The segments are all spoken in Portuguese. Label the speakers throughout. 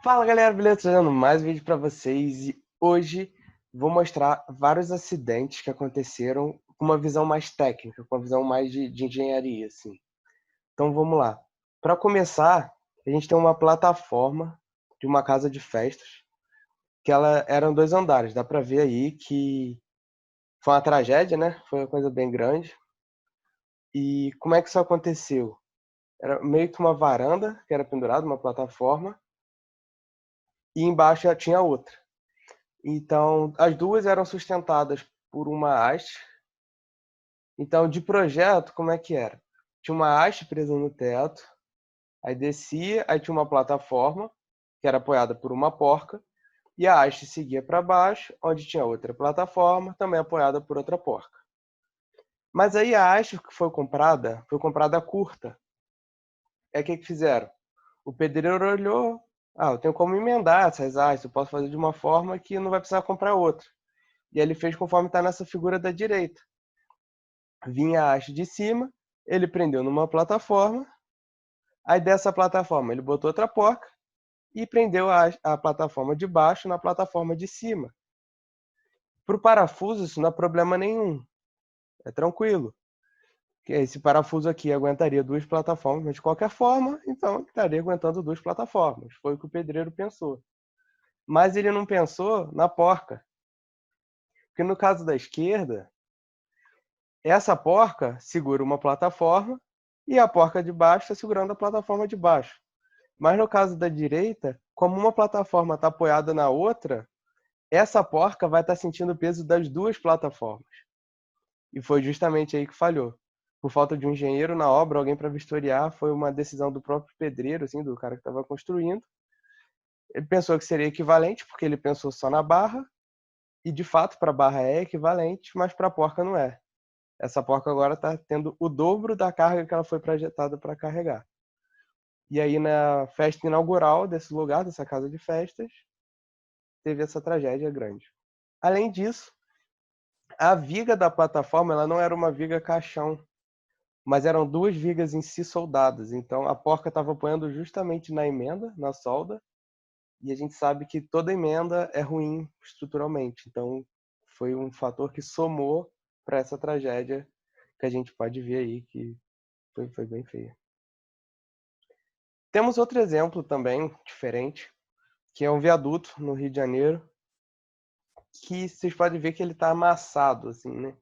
Speaker 1: Fala galera, beleza? Trazendo mais um vídeo para vocês e hoje vou mostrar vários acidentes que aconteceram com uma visão mais técnica, com uma visão mais de engenharia, assim. Então vamos lá. Para começar, a gente tem uma plataforma de uma casa de festas, que ela eram 2 andares. Dá para ver aí que foi uma tragédia, né? Foi uma coisa bem grande. E como é que isso aconteceu? Era meio que uma varanda que era pendurada, uma plataforma, e embaixo já tinha outra. Então, as duas eram sustentadas por uma haste. Então, de projeto, como é que era? Tinha uma haste presa no teto, aí descia, aí tinha uma plataforma, que era apoiada por uma porca, e a haste seguia para baixo, onde tinha outra plataforma, também apoiada por outra porca. Mas aí a haste que foi comprada curta. Aí o que fizeram? O pedreiro olhou, eu tenho como emendar essas hastes, eu posso fazer de uma forma que não vai precisar comprar outra. E aí ele fez conforme está nessa figura da direita. Vinha a haste de cima, ele prendeu numa plataforma, aí dessa plataforma ele botou outra porca e prendeu a plataforma de baixo na plataforma de cima. Para o parafuso isso não é problema nenhum, é tranquilo. Esse parafuso aqui aguentaria duas plataformas, mas de qualquer forma, então estaria aguentando duas plataformas. Foi o que o pedreiro pensou. Mas ele não pensou na porca. Porque no caso da esquerda, essa porca segura uma plataforma e a porca de baixo está segurando a plataforma de baixo. Mas no caso da direita, como uma plataforma está apoiada na outra, essa porca vai estar sentindo o peso das duas plataformas. E foi justamente aí que falhou. Por falta de um engenheiro na obra, alguém para vistoriar, foi uma decisão do próprio pedreiro, assim, do cara que estava construindo. Ele pensou que seria equivalente, porque ele pensou só na barra, e de fato para a barra é equivalente, mas para a porca não é. Essa porca agora está tendo o dobro da carga que ela foi projetada para carregar. E aí na festa inaugural desse lugar, dessa casa de festas, teve essa tragédia grande. Além disso, a viga da plataforma ela não era uma viga caixão, mas eram duas vigas em si soldadas. Então a porca estava apoiando justamente na emenda, na solda, e a gente sabe que toda emenda é ruim estruturalmente. Então foi um fator que somou para essa tragédia que a gente pode ver aí que foi bem feia. Temos outro exemplo também diferente, que é um viaduto no Rio de Janeiro, que vocês podem ver que ele está amassado, assim, né?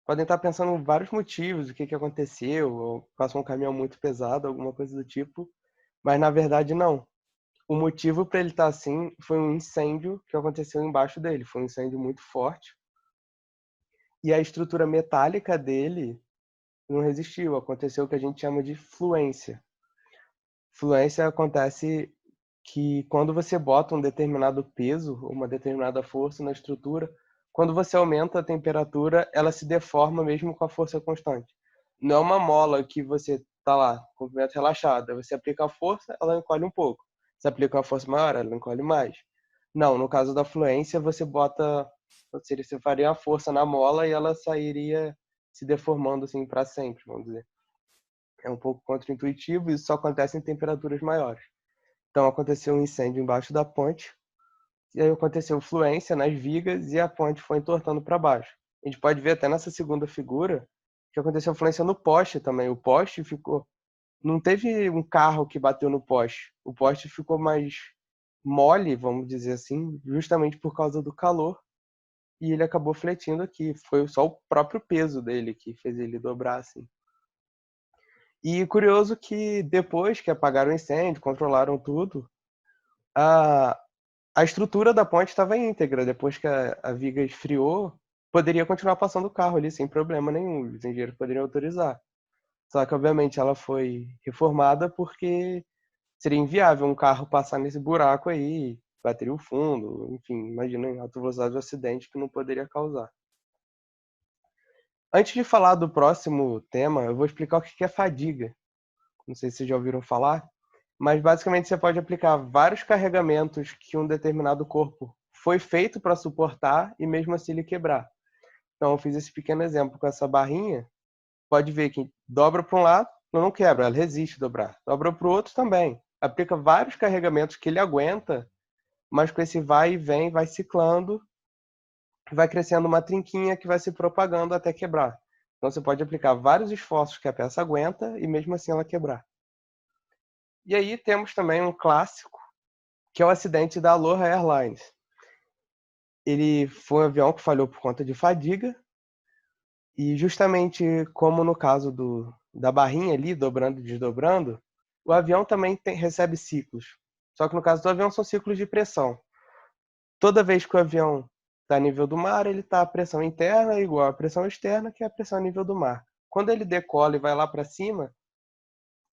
Speaker 1: Podem estar pensando em vários motivos, o que que aconteceu, ou passou um caminhão muito pesado, alguma coisa do tipo, mas na verdade não. O motivo para ele estar assim foi um incêndio que aconteceu embaixo dele, foi um incêndio muito forte, e a estrutura metálica dele não resistiu, aconteceu o que a gente chama de fluência. Fluência acontece que quando você bota um determinado peso, uma determinada força na estrutura, quando você aumenta a temperatura, ela se deforma mesmo com a força constante. Não é uma mola que você está lá, com o movimento relaxado, você aplica a força, ela encolhe um pouco. Você aplica uma força maior, ela encolhe mais. Não, no caso da fluência, você faria a força na mola e ela sairia se deformando assim para sempre, vamos dizer. É um pouco contraintuitivo e isso só acontece em temperaturas maiores. Então aconteceu um incêndio embaixo da ponte, e aí aconteceu fluência nas vigas e a ponte foi entortando para baixo. A gente pode ver até nessa segunda figura que aconteceu fluência no poste também. O poste ficou. Não teve um carro que bateu no poste. O poste ficou mais mole, vamos dizer assim, justamente por causa do calor. E ele acabou fletindo aqui. Foi só o próprio peso dele que fez ele dobrar assim. E curioso que depois que apagaram o incêndio, controlaram tudo, a, a estrutura da ponte estava íntegra. Depois que a viga esfriou, poderia continuar passando o carro ali sem problema nenhum. Os engenheiros poderiam autorizar. Só que, obviamente, ela foi reformada porque seria inviável um carro passar nesse buraco aí, bateria o fundo, enfim, imagina em alta velocidade o acidente que não poderia causar. Antes de falar do próximo tema, eu vou explicar o que é fadiga. Não sei se vocês já ouviram falar, mas basicamente você pode aplicar vários carregamentos que um determinado corpo foi feito para suportar e mesmo assim ele quebrar. Então eu fiz esse pequeno exemplo com essa barrinha, pode ver que dobra para um lado, não quebra, ela resiste dobrar. Dobra para o outro também. aplica vários carregamentos que ele aguenta, mas com esse vai e vem, vai ciclando, vai crescendo uma trinquinha que vai se propagando até quebrar. Então você pode aplicar vários esforços que a peça aguenta e mesmo assim ela quebrar. E aí temos também um clássico, que é o acidente da Aloha Airlines. Ele foi um avião que falhou por conta de fadiga, e justamente como no caso da barrinha ali, dobrando e desdobrando, o avião também recebe ciclos. Só que no caso do avião são ciclos de pressão. Toda vez que o avião está a nível do mar, ele está a pressão interna igual à pressão externa, que é a pressão a nível do mar. Quando ele decola e vai lá para cima,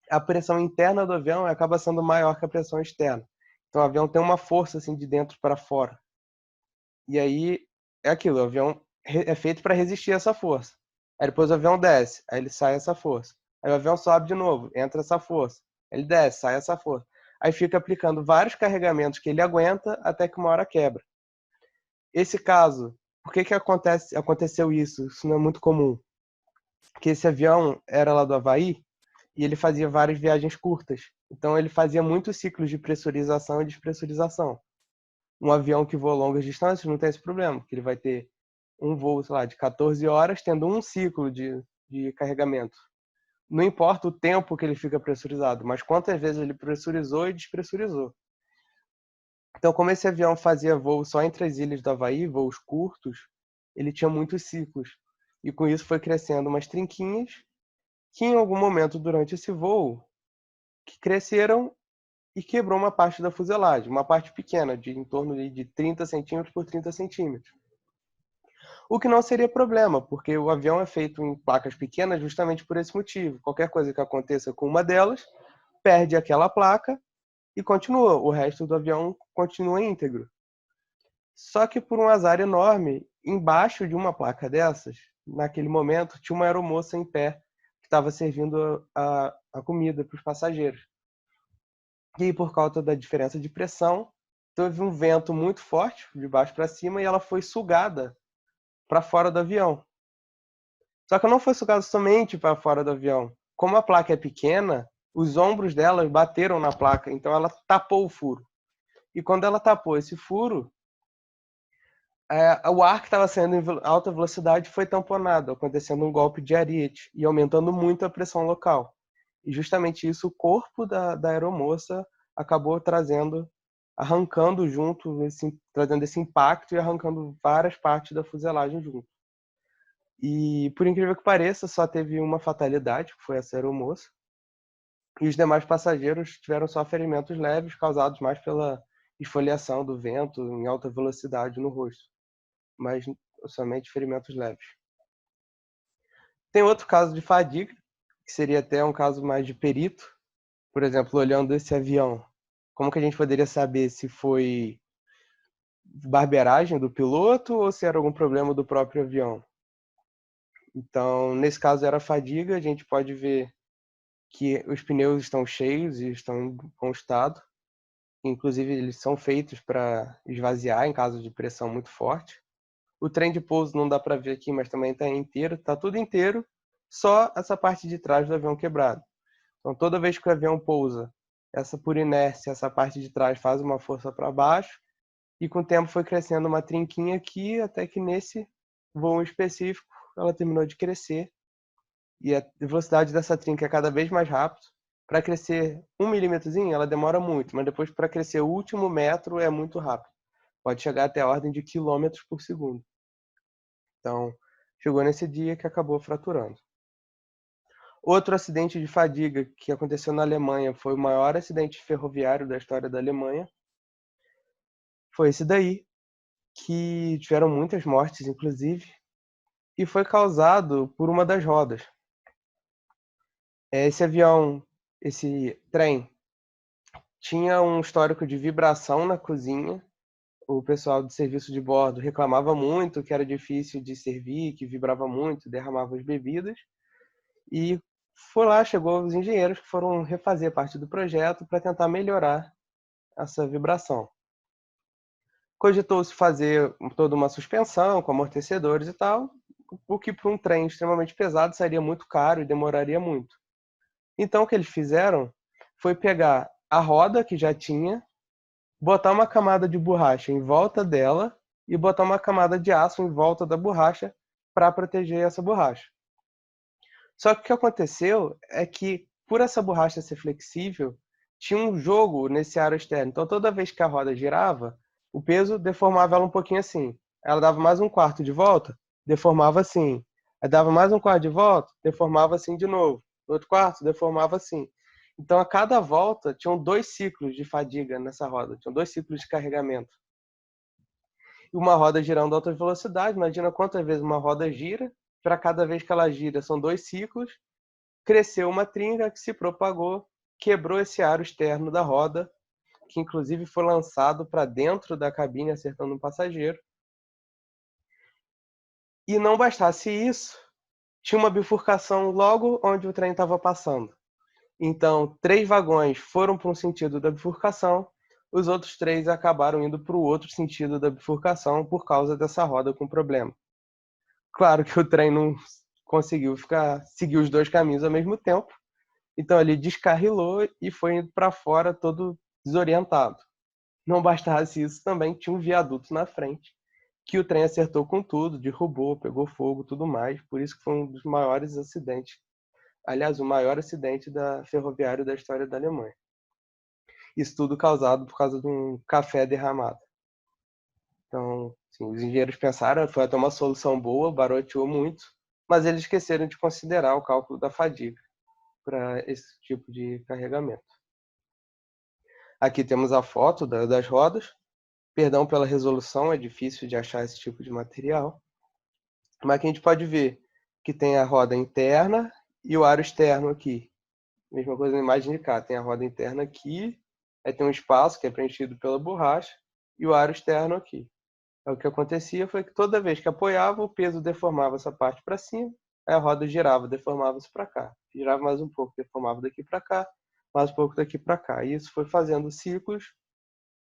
Speaker 1: a pressão interna do avião acaba sendo maior que a pressão externa. Então o avião tem uma força assim de dentro para fora. E aí é aquilo, o avião é feito para resistir a essa força. Aí depois o avião desce, aí ele sai essa força. Aí o avião sobe de novo, entra essa força. Ele desce, sai essa força. Aí fica aplicando vários carregamentos que ele aguenta até que uma hora quebra. Esse caso, por que aconteceu isso? Isso não é muito comum. Porque esse avião era lá do Havaí e ele fazia várias viagens curtas. Então ele fazia muitos ciclos de pressurização e despressurização. Um avião que voa longas distâncias não tem esse problema, porque ele vai ter um voo, sei lá, de 14 horas, tendo um ciclo de carregamento. Não importa o tempo que ele fica pressurizado, mas quantas vezes ele pressurizou e despressurizou. Então, como esse avião fazia voo só entre as ilhas do Havaí, voos curtos, ele tinha muitos ciclos. E com isso foi crescendo umas trinquinhas que em algum momento durante esse voo que cresceram e quebrou uma parte da fuselagem, uma parte pequena, de em torno de 30 centímetros por 30 centímetros. O que não seria problema, porque o avião é feito em placas pequenas justamente por esse motivo. Qualquer coisa que aconteça com uma delas, perde aquela placa e continua. O resto do avião continua íntegro. Só que por um azar enorme, embaixo de uma placa dessas, naquele momento, tinha uma aeromoça em pé que estava servindo a comida para os passageiros. E por causa da diferença de pressão, teve um vento muito forte de baixo para cima e ela foi sugada para fora do avião. Só que não foi sugada somente para fora do avião. Como a placa é pequena, os ombros dela bateram na placa, então ela tapou o furo. E quando ela tapou esse furo, o ar que estava saindo em alta velocidade foi tamponado, acontecendo um golpe de ariete e aumentando muito a pressão local. E justamente isso, o corpo da aeromoça acabou arrancando junto, trazendo esse impacto e arrancando várias partes da fuselagem junto. E, por incrível que pareça, só teve uma fatalidade, que foi essa aeromoça. E os demais passageiros tiveram só ferimentos leves, causados mais pela esfoliação do vento em alta velocidade no rosto, mas somente ferimentos leves. Tem outro caso de fadiga, que seria até um caso mais de perito. Por exemplo, olhando esse avião, como que a gente poderia saber se foi barbeiragem do piloto ou se era algum problema do próprio avião? Então, nesse caso era fadiga, a gente pode ver que os pneus estão cheios e estão em bom estado. Inclusive, eles são feitos para esvaziar em caso de pressão muito forte. O trem de pouso não dá para ver aqui, mas também está inteiro, está tudo inteiro, só essa parte de trás do avião quebrado. Então, toda vez que o avião pousa, por inércia, essa parte de trás faz uma força para baixo, e com o tempo foi crescendo uma trinquinha aqui, até que nesse voo específico ela terminou de crescer, e a velocidade dessa trinca é cada vez mais rápido. Para crescer 1 milímetrozinho, ela demora muito, mas depois para crescer o último metro é muito rápido. Pode chegar até a ordem de quilômetros por segundo. Então, chegou nesse dia que acabou fraturando. Outro acidente de fadiga que aconteceu na Alemanha foi o maior acidente ferroviário da história da Alemanha. Foi esse daí, que tiveram muitas mortes, inclusive, e foi causado por uma das rodas. Esse avião, esse trem, tinha um histórico de vibração na cozinha. O pessoal do serviço de bordo reclamava muito que era difícil de servir, que vibrava muito, derramava as bebidas. E chegou os engenheiros que foram refazer parte do projeto para tentar melhorar essa vibração. Cogitou-se fazer toda uma suspensão com amortecedores e tal, o que para um trem extremamente pesado seria muito caro e demoraria muito. Então o que eles fizeram foi pegar a roda que já tinha, botar uma camada de borracha em volta dela e botar uma camada de aço em volta da borracha para proteger essa borracha. Só que o que aconteceu é que, por essa borracha ser flexível, tinha um jogo nesse aro externo. Então, toda vez que a roda girava, o peso deformava ela um pouquinho assim. Ela dava mais um quarto de volta, deformava assim. Aí dava mais um quarto de volta, deformava assim de novo. No outro quarto, deformava assim. Então, a cada volta, tinham 2 ciclos de fadiga nessa roda. Tinham 2 ciclos de carregamento. E uma roda girando a alta velocidade, imagina quantas vezes uma roda gira. Para cada vez que ela gira, são 2 ciclos. Cresceu uma trinca que se propagou, quebrou esse aro externo da roda, que inclusive foi lançado para dentro da cabine, acertando um passageiro. E não bastasse isso, tinha uma bifurcação logo onde o trem estava passando. Então, 3 vagões foram para um sentido da bifurcação, os outros 3 acabaram indo para o outro sentido da bifurcação por causa dessa roda com problema. Claro que o trem não conseguiu seguir os 2 caminhos ao mesmo tempo, então ele descarrilou e foi indo para fora todo desorientado. Não bastasse isso, também tinha um viaduto na frente, que o trem acertou com tudo, derrubou, pegou fogo, tudo mais. Por isso que foi um dos maiores acidentes. Aliás, o maior acidente ferroviário da história da Alemanha. Isso tudo causado por causa de um café derramado. Então, assim, os engenheiros pensaram, foi até uma solução boa, barateou muito, mas eles esqueceram de considerar o cálculo da fadiga para esse tipo de carregamento. Aqui temos a foto das rodas. Perdão pela resolução, é difícil de achar esse tipo de material. Mas aqui a gente pode ver que tem a roda interna e o aro externo aqui. Mesma coisa na imagem de cá, tem a roda interna aqui, aí tem um espaço que é preenchido pela borracha e o aro externo aqui. Aí o que acontecia foi que toda vez que apoiava, o peso deformava essa parte para cima, aí a roda girava, deformava-se para cá. Girava mais um pouco, deformava daqui para cá, mais um pouco daqui para cá. E isso foi fazendo ciclos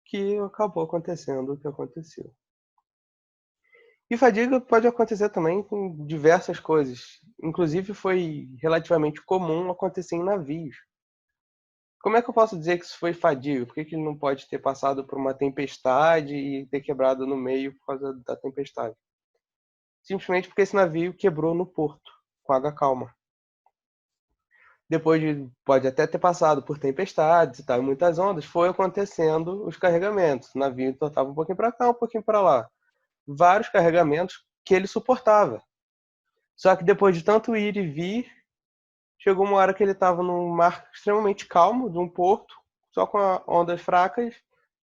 Speaker 1: que acabou acontecendo o que aconteceu. E fadiga pode acontecer também com diversas coisas. Inclusive, foi relativamente comum acontecer em navios. Como é que eu posso dizer que isso foi fadiga? Por que ele não pode ter passado por uma tempestade e ter quebrado no meio por causa da tempestade? Simplesmente porque esse navio quebrou no porto, com água calma. Pode até ter passado por tempestades e tal, muitas ondas, foi acontecendo os carregamentos. O navio entortava um pouquinho para cá, um pouquinho para lá. Vários carregamentos que ele suportava. Só que depois de tanto ir e vir, chegou uma hora que ele estava num mar extremamente calmo, de um porto, só com ondas fracas.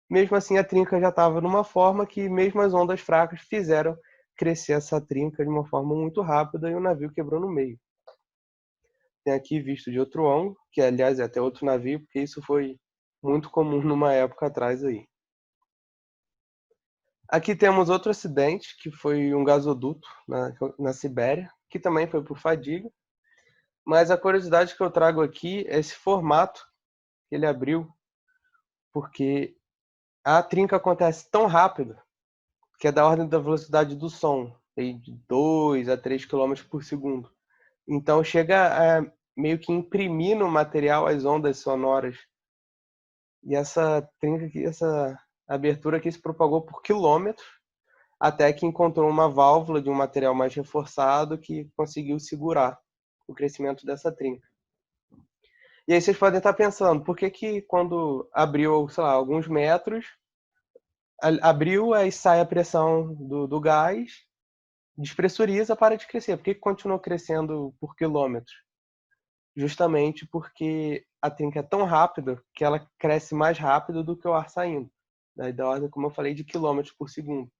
Speaker 1: Mesmo assim, a trinca já estava numa forma que mesmo as ondas fracas fizeram crescer essa trinca de uma forma muito rápida e o navio quebrou no meio. Tem aqui visto de outro ângulo, que aliás é até outro navio, porque isso foi muito comum numa época atrás aí. Aqui temos outro acidente, que foi um gasoduto na Sibéria, que também foi por fadiga. Mas a curiosidade que eu trago aqui é esse formato que ele abriu, porque a trinca acontece tão rápido que é da ordem da velocidade do som, de 2 a 3 quilômetros por segundo. Então chega a meio que imprimir no material as ondas sonoras. E essa trinca aqui, essa abertura aqui se propagou por quilômetros, até que encontrou uma válvula de um material mais reforçado que conseguiu segurar o crescimento dessa trinca. E aí vocês podem estar pensando, por que que quando abriu, sei lá, alguns metros, abriu, aí sai a pressão do gás, despressuriza, para de crescer. Por que que continuou crescendo por quilômetros? Justamente porque a trinca é tão rápida que ela cresce mais rápido do que o ar saindo. Daí da ordem, como eu falei, de quilômetros por segundo.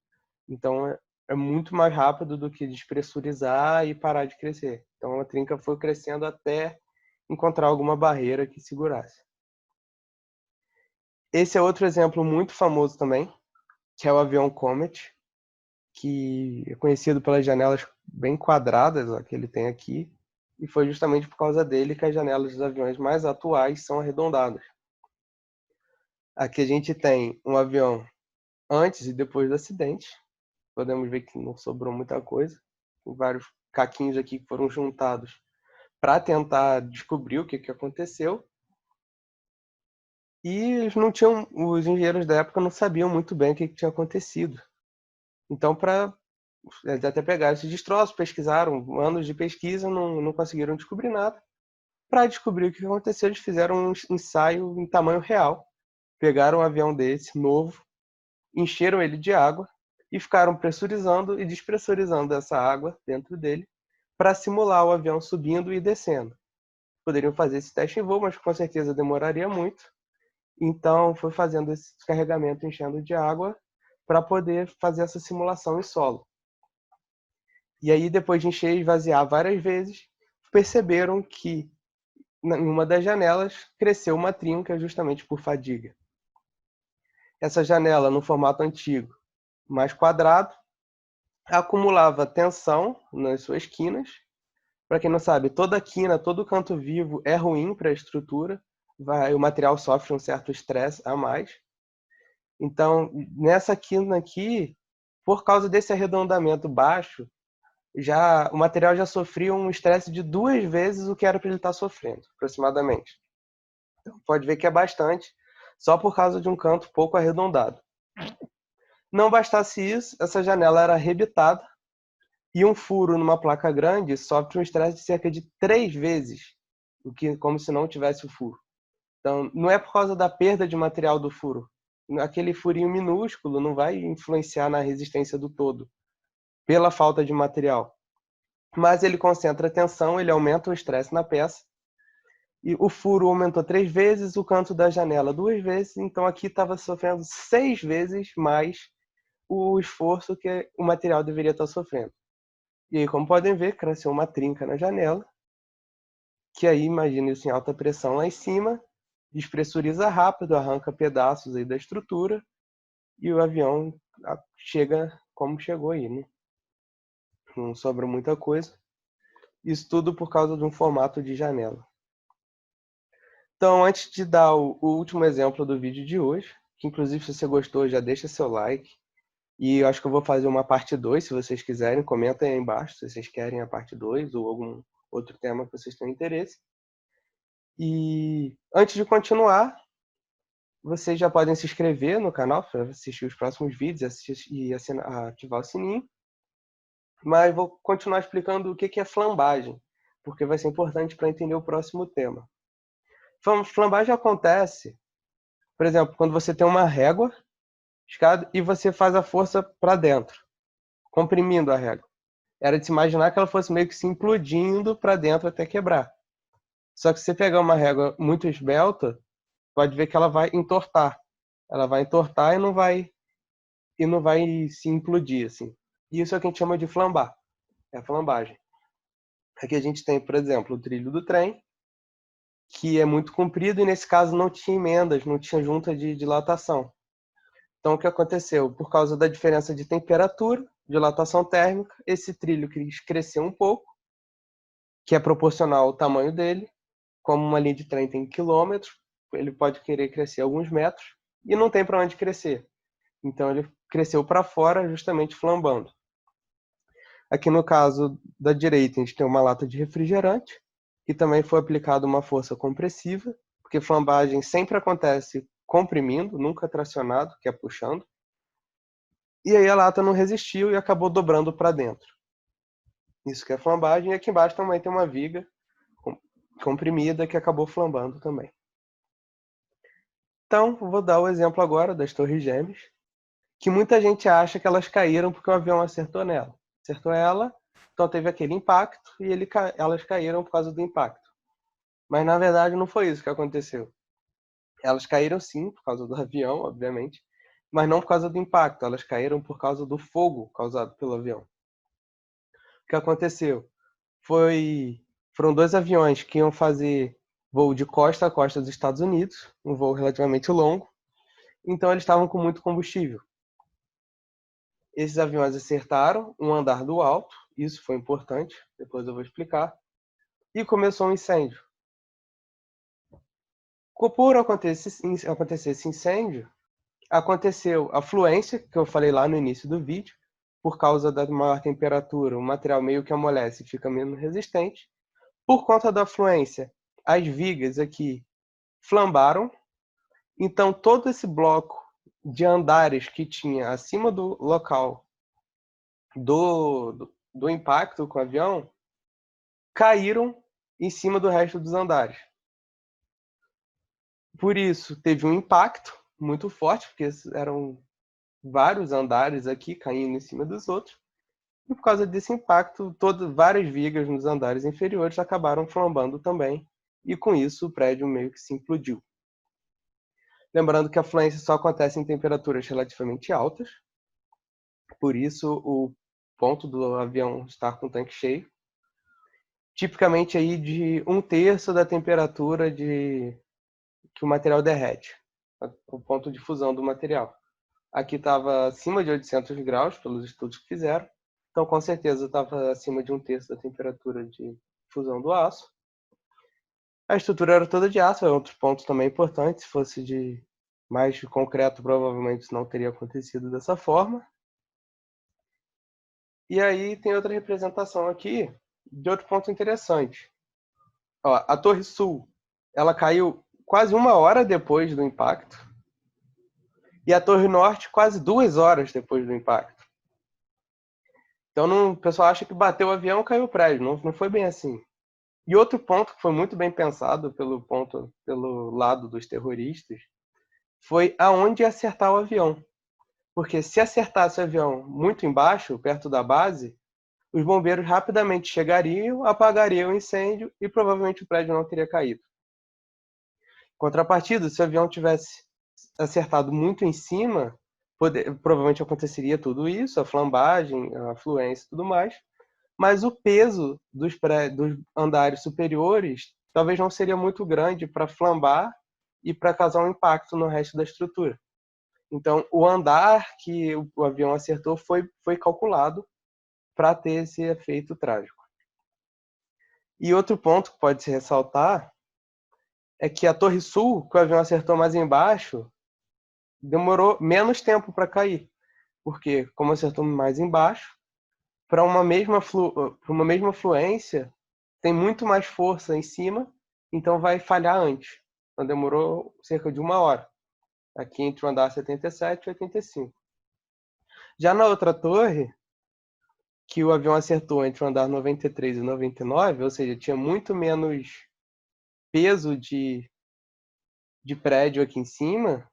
Speaker 1: Então é muito mais rápido do que despressurizar e parar de crescer. Então a trinca foi crescendo até encontrar alguma barreira que segurasse. Esse é outro exemplo muito famoso também, que é o avião Comet, que é conhecido pelas janelas bem quadradas, ó, que ele tem aqui, e foi justamente por causa dele que as janelas dos aviões mais atuais são arredondadas. Aqui a gente tem um avião antes e depois do acidente. Podemos ver que não sobrou muita coisa. Tem vários caquinhos aqui que foram juntados para tentar descobrir o que aconteceu. E eles não tinham, os engenheiros da época não sabiam muito bem o que tinha acontecido. Então, eles até pegaram esses destroços, pesquisaram, anos de pesquisa, não conseguiram descobrir nada. Para descobrir o que aconteceu, eles fizeram um ensaio em tamanho real. Pegaram um avião desse, novo, encheram ele de água e ficaram pressurizando e despressurizando essa água dentro dele para simular o avião subindo e descendo. Poderiam fazer esse teste em voo, mas com certeza demoraria muito. Então, foi fazendo esse carregamento enchendo de água para poder fazer essa simulação em solo. E aí, depois de encher e esvaziar várias vezes, perceberam que em uma das janelas cresceu uma trinca justamente por fadiga. Essa janela, no formato antigo, mais quadrado, acumulava tensão nas suas quinas. Para quem não sabe, toda quina, todo canto vivo é ruim para a estrutura, o material sofre um certo estresse a mais. Então, nessa quina aqui, por causa desse arredondamento baixo, o material já sofria um estresse de 2 vezes o que era para ele estar sofrendo, aproximadamente. Então, pode ver que é bastante, só por causa de um canto pouco arredondado. Não bastasse isso, essa janela era arrebitada e um furo numa placa grande sofre um estresse de cerca de 3 vezes, como se não tivesse o furo. Então, não é por causa da perda de material do furo. Aquele furinho minúsculo não vai influenciar na resistência do todo, pela falta de material. Mas ele concentra a tensão, ele aumenta o estresse na peça. E o furo aumentou 3 vezes, o canto da janela 2 vezes, então aqui estava sofrendo 6 vezes mais o esforço que o material deveria estar sofrendo. E aí, como podem ver, cresceu uma trinca na janela, que aí, imagina isso em alta pressão lá em cima, despressuriza rápido, arranca pedaços aí da estrutura, e o avião chega como chegou aí, né? Não sobra muita coisa. Isso tudo por causa de um formato de janela. Então, antes de dar o último exemplo do vídeo de hoje, que inclusive se você gostou, já deixa seu like. E eu acho que eu vou fazer uma parte 2, se vocês quiserem. Comentem aí embaixo se vocês querem a parte 2 ou algum outro tema que vocês tenham interesse. E antes de continuar, vocês já podem se inscrever no canal para assistir os próximos vídeos e ativar o sininho. Mas vou continuar explicando o que é flambagem, porque vai ser importante para entender o próximo tema. Flambagem acontece, por exemplo, quando você tem uma régua e você faz a força para dentro, comprimindo a régua. Era de se imaginar que ela fosse meio que se implodindo para dentro até quebrar. Só que se você pegar uma régua muito esbelta, pode ver que ela vai entortar. Ela vai entortar e não vai se implodir assim. Isso é o que a gente chama de flambar. É a flambagem. Aqui a gente tem, por exemplo, o trilho do trem, que é muito comprido e nesse caso não tinha emendas, não tinha junta de dilatação. Então o que aconteceu? Por causa da diferença de temperatura, dilatação térmica, esse trilho cresceu um pouco, que é proporcional ao tamanho dele. Como uma linha de trem tem quilômetros, ele pode querer crescer alguns metros e não tem para onde crescer. Então ele cresceu para fora, justamente flambando. Aqui no caso da direita, a gente tem uma lata de refrigerante, que também foi aplicada uma força compressiva, porque flambagem sempre acontece comprimindo, nunca tracionado, que é puxando. E aí a lata não resistiu e acabou dobrando para dentro. Isso que é flambagem. E aqui embaixo também tem uma viga comprimida que acabou flambando também. Então, vou dar o exemplo agora das Torres Gêmeas, que muita gente acha que elas caíram porque o avião acertou nela. Acertou ela, então teve aquele impacto e elas caíram por causa do impacto. Mas na verdade não foi isso que aconteceu. Elas caíram sim por causa do avião, obviamente, mas não por causa do impacto. Elas caíram por causa do fogo causado pelo avião. O que aconteceu? Foram 2 aviões que iam fazer voo de costa a costa dos Estados Unidos, um voo relativamente longo. Então eles estavam com muito combustível. Esses aviões acertaram um andar do alto, isso foi importante, depois eu vou explicar, e começou um incêndio. Por acontecer esse incêndio, aconteceu a fluência, que eu falei lá no início do vídeo, por causa da maior temperatura, o material meio que amolece e fica menos resistente. Por conta da fluência, as vigas aqui flambaram, Então, todo esse bloco de andares que tinha acima do local do impacto com o avião caíram em cima do resto dos andares. Por isso, teve um impacto muito forte, porque eram vários andares aqui caindo em cima dos outros. E por causa desse impacto, várias vigas nos andares inferiores acabaram flambando também. E com isso, o prédio meio que se implodiu. Lembrando que a fluência só acontece em temperaturas relativamente altas. Por isso, o ponto do avião estar com o tanque cheio. Tipicamente aí de 1/3 da temperatura que o material derrete. O ponto de fusão do material. Aqui estava acima de 800 graus, pelos estudos que fizeram. Então, com certeza, estava acima de 1/3 da temperatura de fusão do aço. A estrutura era toda de aço, é outro ponto também importante. Se fosse de mais de concreto, provavelmente isso não teria acontecido dessa forma. E aí tem outra representação aqui de outro ponto interessante. Ó, a Torre Sul, ela caiu quase 1 hora depois do impacto. E a Torre Norte quase 2 horas depois do impacto. Então o pessoal acha que bateu o avião e caiu o prédio. Não foi bem assim. E outro ponto que foi muito bem pensado pelo lado dos terroristas foi aonde acertar o avião. Porque se acertasse o avião muito embaixo, perto da base, os bombeiros rapidamente chegariam, apagariam o incêndio e provavelmente o prédio não teria caído. Contrapartida, se o avião tivesse acertado muito em cima, provavelmente aconteceria tudo isso, a flambagem, a fluência e tudo mais, mas o peso dos andares superiores talvez não seria muito grande para flambar e para causar um impacto no resto da estrutura. Então, o andar que o avião acertou foi calculado para ter esse efeito trágico. E outro ponto que pode se ressaltar é que a Torre Sul, que o avião acertou mais embaixo, demorou menos tempo para cair, porque como acertou mais embaixo, para uma mesma fluência, tem muito mais força em cima, então vai falhar antes. Então demorou cerca de 1 hora, aqui entre o andar 77 e 85. Já na outra torre, que o avião acertou entre o andar 93 e 99, ou seja, tinha muito menos peso de prédio aqui em cima,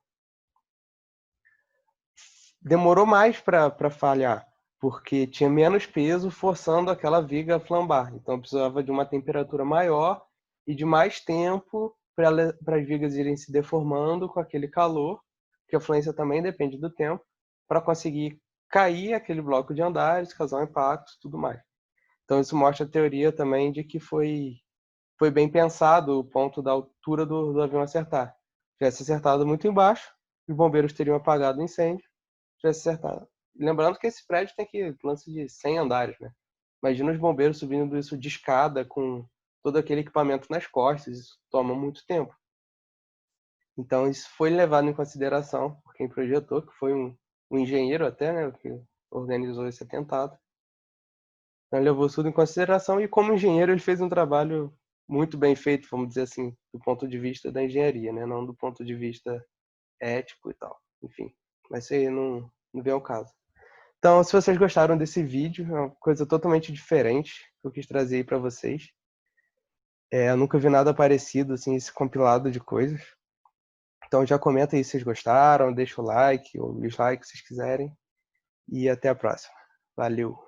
Speaker 1: demorou mais para falhar, porque tinha menos peso forçando aquela viga a flambar. Então precisava de uma temperatura maior e de mais tempo para as vigas irem se deformando com aquele calor, que a fluência também depende do tempo, para conseguir cair aquele bloco de andares, causar um impacto e tudo mais. Então isso mostra a teoria também de que foi bem pensado o ponto da altura do avião acertar. Se tivesse acertado muito embaixo, os bombeiros teriam apagado o incêndio. Se tivesse acertado. Lembrando que esse prédio tem lance de 100 andares, né? Imagina os bombeiros subindo isso de escada com todo aquele equipamento nas costas, isso toma muito tempo. Então isso foi levado em consideração por quem projetou, que foi um engenheiro até, né, que organizou esse atentado. Então ele levou tudo em consideração e como engenheiro ele fez um trabalho muito bem feito, vamos dizer assim, do ponto de vista da engenharia, né, não do ponto de vista ético e tal. Enfim, mas isso aí não vem ao caso. Então, se vocês gostaram desse vídeo, é uma coisa totalmente diferente que eu quis trazer aí para vocês. Eu nunca vi nada parecido, assim, esse compilado de coisas. Então já comenta aí se vocês gostaram, deixa o like ou dislike se vocês quiserem. E até a próxima. Valeu!